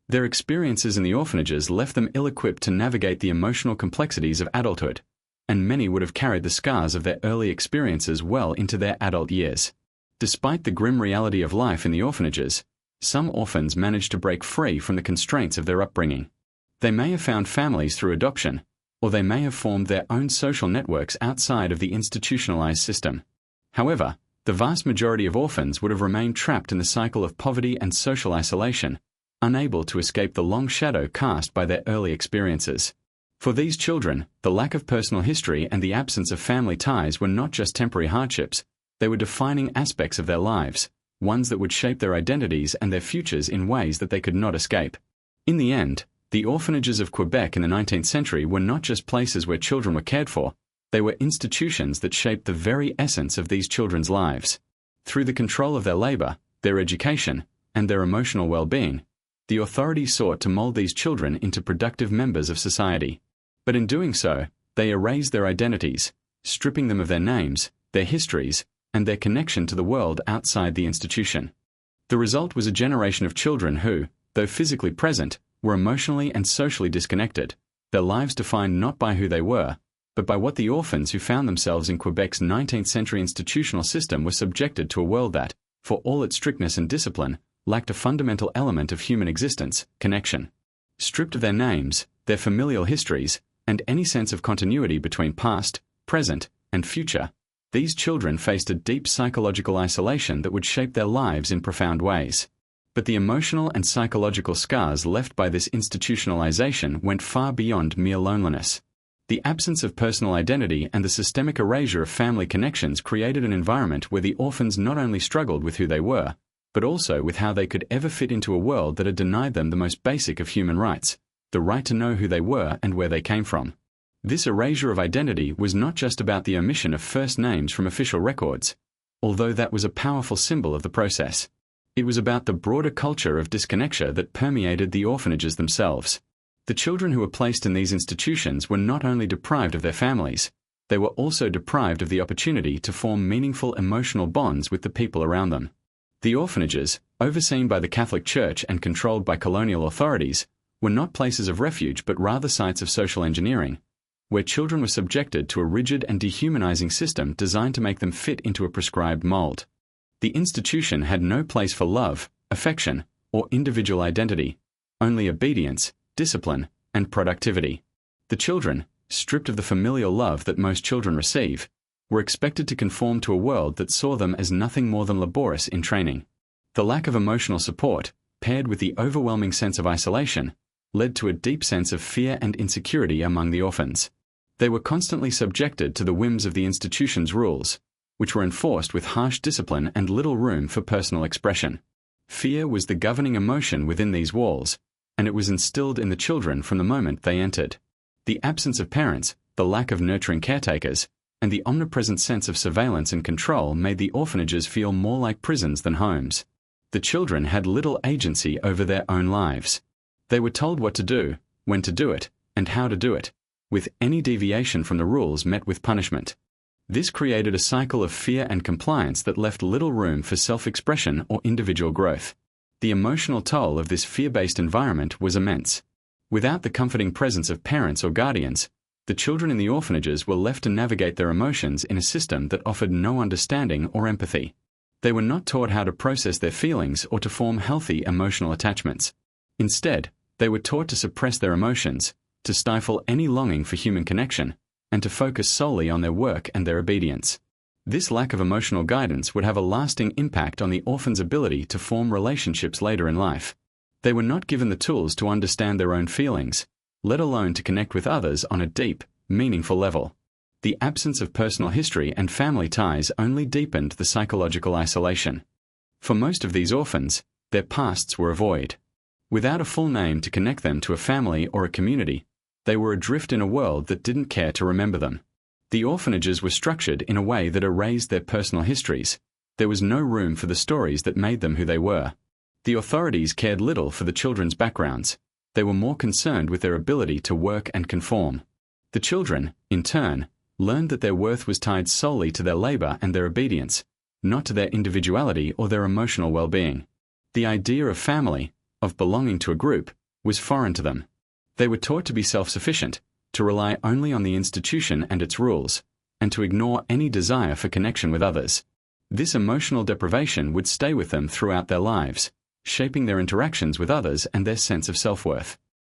Their experiences in the orphanages left them ill-equipped to navigate the emotional complexities of adulthood, and many would have carried the scars of their early experiences well into their adult years. Despite the grim reality of life in the orphanages, some orphans managed to break free from the constraints of their upbringing. They may have found families through adoption, or they may have formed their own social networks outside of the institutionalized system. However, the vast majority of orphans would have remained trapped in the cycle of poverty and social isolation, unable to escape the long shadow cast by their early experiences. For these children, the lack of personal history and the absence of family ties were not just temporary hardships, they were defining aspects of their lives, ones that would shape their identities and their futures in ways that they could not escape. In the end, the orphanages of Quebec in the 19th century were not just places where children were cared for, they were institutions that shaped the very essence of these children's lives. Through the control of their labor, their education, and their emotional well-being, the authorities sought to mold these children into productive members of society. But in doing so, they erased their identities, stripping them of their names, their histories, and their connection to the world outside the institution. The result was a generation of children who, though physically present, were emotionally and socially disconnected, their lives defined not by who they were, but by what the orphans who found themselves in Quebec's 19th century institutional system were subjected to, a world that, for all its strictness and discipline, lacked a fundamental element of human existence, connection. Stripped of their names, their familial histories, and any sense of continuity between past, present, and future, these children faced a deep psychological isolation that would shape their lives in profound ways. But the emotional and psychological scars left by this institutionalization went far beyond mere loneliness. The absence of personal identity and the systemic erasure of family connections created an environment where the orphans not only struggled with who they were, but also with how they could ever fit into a world that had denied them the most basic of human rights, the right to know who they were and where they came from. This erasure of identity was not just about the omission of first names from official records, although that was a powerful symbol of the process. It was about the broader culture of disconnection that permeated the orphanages themselves. The children who were placed in these institutions were not only deprived of their families, they were also deprived of the opportunity to form meaningful emotional bonds with the people around them. The orphanages, overseen by the Catholic Church and controlled by colonial authorities, were not places of refuge but rather sites of social engineering, where children were subjected to a rigid and dehumanizing system designed to make them fit into a prescribed mold. The institution had no place for love, affection, or individual identity, only obedience, discipline, and productivity. The children, stripped of the familial love that most children receive, were expected to conform to a world that saw them as nothing more than laborious in training. The lack of emotional support, paired with the overwhelming sense of isolation, led to a deep sense of fear and insecurity among the orphans. They were constantly subjected to the whims of the institution's rules, which were enforced with harsh discipline and little room for personal expression. Fear was the governing emotion within these walls, and it was instilled in the children from the moment they entered. The absence of parents, the lack of nurturing caretakers, and the omnipresent sense of surveillance and control made the orphanages feel more like prisons than homes. The children had little agency over their own lives. They were told what to do, when to do it, and how to do it, with any deviation from the rules met with punishment. This created a cycle of fear and compliance that left little room for self-expression or individual growth. The emotional toll of this fear-based environment was immense. Without the comforting presence of parents or guardians, the children in the orphanages were left to navigate their emotions in a system that offered no understanding or empathy. They were not taught how to process their feelings or to form healthy emotional attachments. Instead, they were taught to suppress their emotions, to stifle any longing for human connection, and to focus solely on their work and their obedience. This lack of emotional guidance would have a lasting impact on the orphans' ability to form relationships later in life. They were not given the tools to understand their own feelings, let alone to connect with others on a deep, meaningful level. The absence of personal history and family ties only deepened the psychological isolation. For most of these orphans, their pasts were a void. Without a full name to connect them to a family or a community, they were adrift in a world that didn't care to remember them. The orphanages were structured in a way that erased their personal histories. There was no room for the stories that made them who they were. The authorities cared little for the children's backgrounds. They were more concerned with their ability to work and conform. The children, in turn, learned that their worth was tied solely to their labor and their obedience, not to their individuality or their emotional well-being. The idea of family, of belonging to a group, was foreign to them. They were taught to be self-sufficient, to rely only on the institution and its rules, and to ignore any desire for connection with others. This emotional deprivation would stay with them throughout their lives, shaping their interactions with others and their sense of self-worth.